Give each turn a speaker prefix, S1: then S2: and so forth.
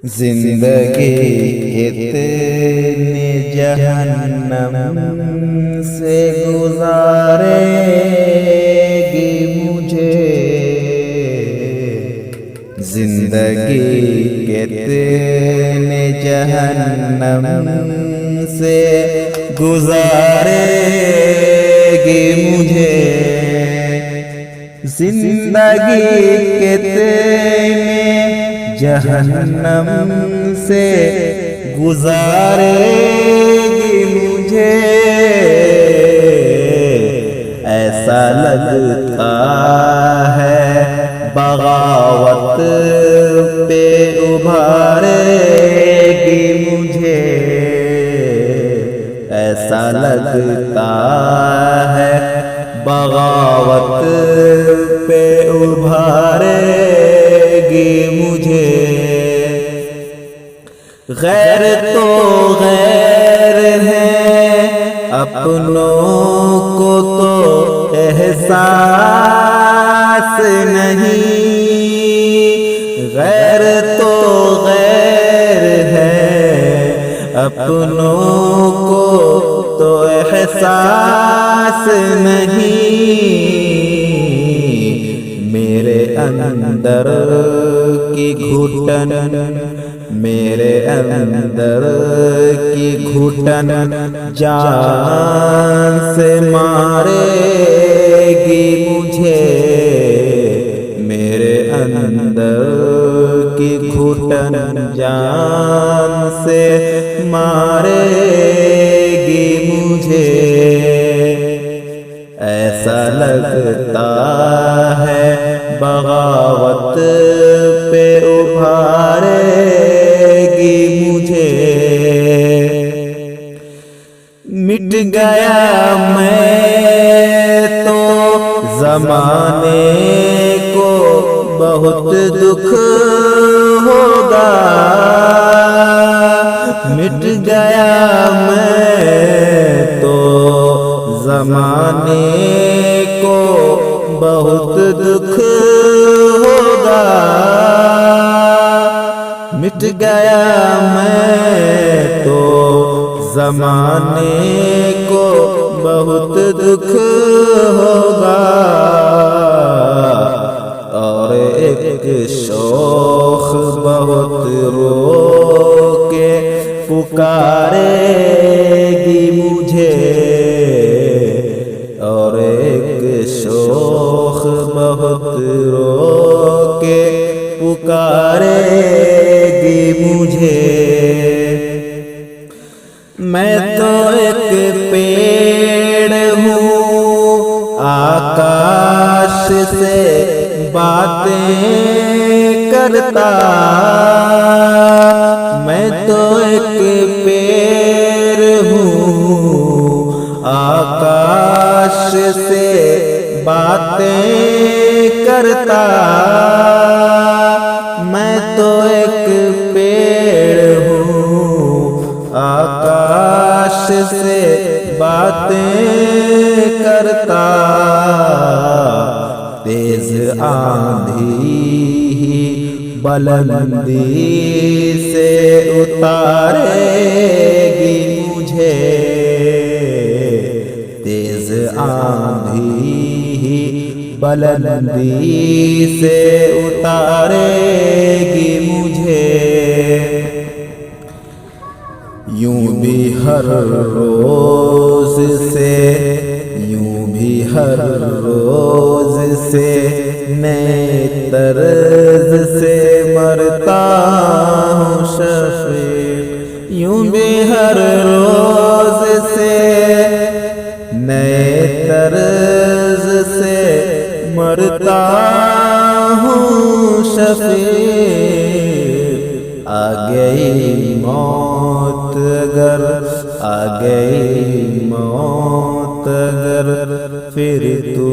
S1: जिंदगी इतने जहन्नम से गुजारेगी मुझे, जिंदगी कितने जहन्नम से गुजारेगी मुझे, जिंदगी कितने जहन्नम से गुजारेगी मुझे। ऐसा लगता है बगावत पे उभारेगी मुझे, ऐसा लगता है बगावत पे उभारेगी मुझे। गैर तो गैर है, अपनों को तो एहसास नहीं। गैर तो गैर है, अपनों को तो एहसास नहीं। मेरे अंदर की घुटन, मेरे अंदर की घुटन जान से मारेगी मुझे, मेरे अंदर की घुटन जान से मारेगी मुझे। ऐसा लगता है बगावत पे उभारेगी मुझे। मिट गया मैं तो ज़माने को बहुत दुख होगा, मिट गया मैं तो ज़माने को बहुत दुख होगा। मिट गया मैं तो ज़माने को बहुत दुख होगा। और एक शौख बहुत रो के पुकारेगी मुझे, और एक शौख बहुत रो के पुकारेगी मुझे। मैं तो एक पेड़ हूँ आकाश से बातें करता, मैं तो एक पेड़ हूँ आकाश से बातें करता। मैं तो एक पेड़ हूँ आकाश से बातें करता। तेज आंधी ही बुलंदी से उतारेगी मुझे, तेज आंधी ही बुलंदी से उतारेगी मुझे। यूं भी हर रोज से, यूं भी हर रोज से नए तर्ज से मरता हूँ शफीक। यूं भी हर रोज से नए तर्ज से मरता हूँ शफीक। आ गई मौत अगर, आ गई मौत अगर फिर तू